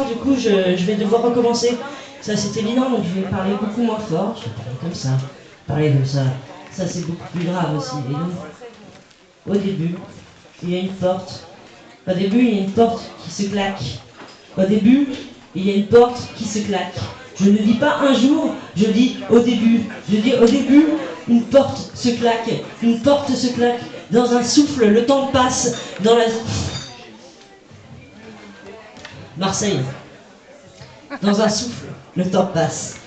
Du coup, je vais devoir recommencer. Ça, c'est évident, donc je vais parler beaucoup moins fort. Je vais parler comme ça. Parler comme ça. Ça, c'est beaucoup plus grave aussi. Et donc, au début, il y a une porte. Au début, il y a une porte qui se claque. Au début, il y a une porte qui se claque. Je ne dis pas un jour, je dis au début. Je dis au début, une porte se claque. Une porte se claque. Dans un souffle, le temps passe. Dans la... Marseille. Dans un souffle, le temps passe.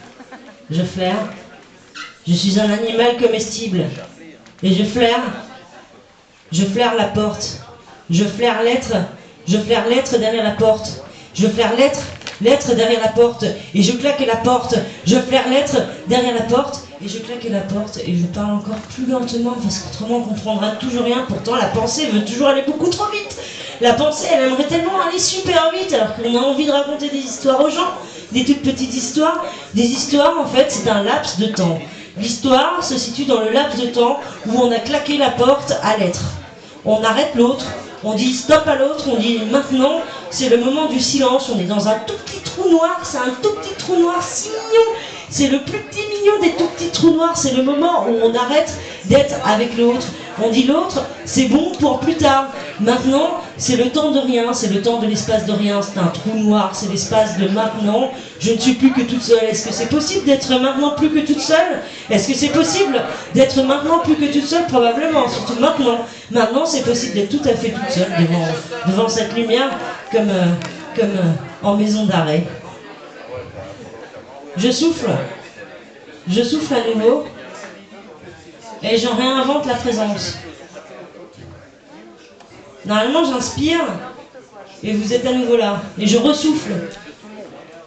Je flaire. Je suis un animal comestible. Et je flaire. Je flaire la porte. Je flaire l'être. Je flaire l'être derrière la porte. Je flaire l'être. L'être derrière la porte. Et je claque la porte. Je flaire l'être derrière la porte. Et je claque la porte. Et je parle encore plus lentement parce qu'autrement on comprendra toujours rien. Pourtant la pensée veut toujours aller beaucoup trop vite. La pensée, elle aimerait tellement aller super vite alors qu'on a envie de raconter des histoires aux gens, des toutes petites histoires. Des histoires, en fait, c'est un laps de temps. L'histoire se situe dans le laps de temps où on a claqué la porte à l'être. On arrête l'autre, on dit stop à l'autre, on dit maintenant, c'est le moment du silence. On est dans un tout petit trou noir, c'est un tout petit trou noir si mignon. C'est le plus petit mignon des tout petits trous noirs, c'est le moment où on arrête d'être avec l'autre. On dit l'autre, c'est bon pour plus tard. Maintenant, c'est le temps de rien, c'est le temps de l'espace de rien, c'est un trou noir, c'est l'espace de maintenant. Je ne suis plus que toute seule. Est-ce que c'est possible d'être maintenant plus que toute seule? Est-ce que c'est possible d'être maintenant plus que toute seule? Probablement, surtout maintenant. Maintenant, c'est possible d'être tout à fait toute seule devant cette lumière comme en maison d'arrêt. Je souffle à nouveau, et j'en réinvente la présence. Normalement, j'inspire, et vous êtes à nouveau là, et je ressouffle,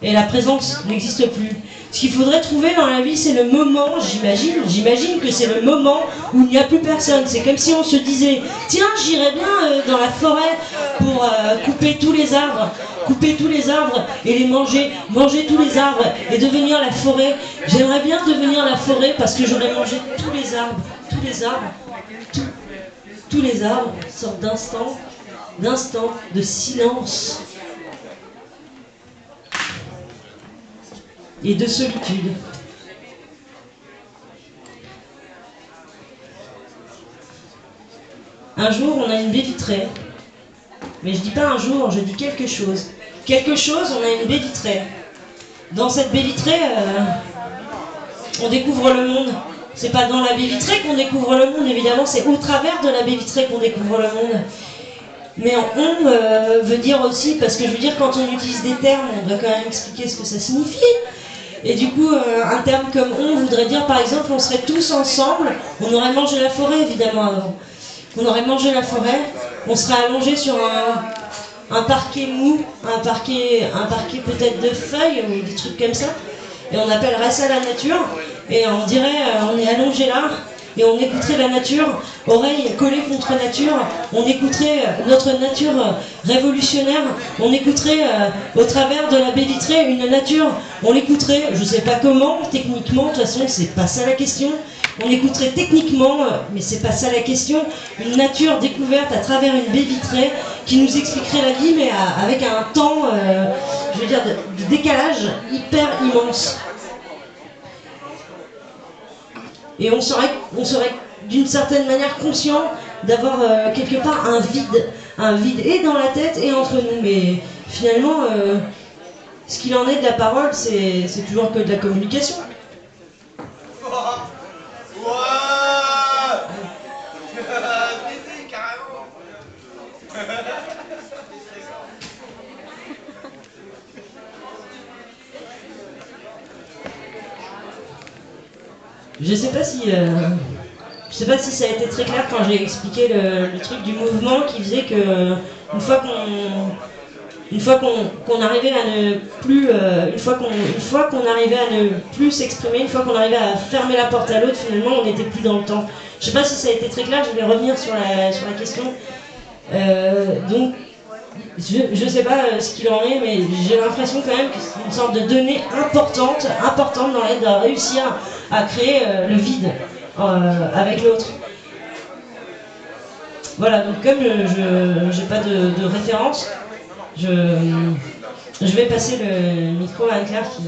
et la présence n'existe plus. Ce qu'il faudrait trouver dans la vie, c'est le moment, j'imagine que c'est le moment où il n'y a plus personne. C'est comme si on se disait, tiens, j'irais bien dans la forêt pour couper tous les arbres et les manger tous les arbres et devenir la forêt. J'aimerais bien devenir la forêt parce que j'aurais mangé tous les arbres, tous les arbres, sorte d'instant de silence et de solitude. Un jour, on a une baie vitrée. Mais je dis pas un jour, je dis quelque chose. Quelque chose, on a une baie vitrée. Dans cette baie vitrée, on découvre le monde. C'est pas dans la baie vitrée qu'on découvre le monde, évidemment, c'est au travers de la baie vitrée qu'on découvre le monde. Mais on veut dire aussi, parce que je veux dire, quand on utilise des termes, on doit quand même expliquer ce que ça signifie. Et du coup, un terme comme on voudrait dire, par exemple, on serait tous ensemble, on aurait mangé la forêt, évidemment, avant. On aurait mangé la forêt, on serait allongé sur un parquet mou, un parquet peut-être de feuilles ou des trucs comme ça. Et on appellerait ça la nature. Et on dirait, on est allongé là, et on écouterait la nature, oreilles collées contre nature, on écouterait notre nature révolutionnaire, on écouterait au travers de la baie vitrée une nature, on l'écouterait, je sais pas comment, techniquement, de toute façon c'est pas ça la question, on écouterait techniquement, mais c'est pas ça la question, une nature découverte à travers une baie vitrée qui nous expliquerait la vie, mais avec un temps, je veux dire, de décalage hyper immense. Et on serait d'une certaine manière conscient d'avoir quelque part un vide et dans la tête et entre nous. Mais finalement, ce qu'il en est de la parole, c'est toujours que de la communication. Je sais pas si ça a été très clair quand j'ai expliqué le truc du mouvement qui faisait que une fois qu'on arrivait à ne plus s'exprimer, une fois qu'on arrivait à fermer la porte à l'autre, finalement on n'était plus dans le temps. Je sais pas si ça a été très clair, je vais revenir sur la question. Donc je sais pas ce qu'il en est, mais j'ai l'impression quand même que c'est une sorte de donnée importante dans l'aide à réussir à créer le vide avec l'autre. Voilà, donc comme je n'ai pas de référence, Je vais passer le micro à Anne-Claire qui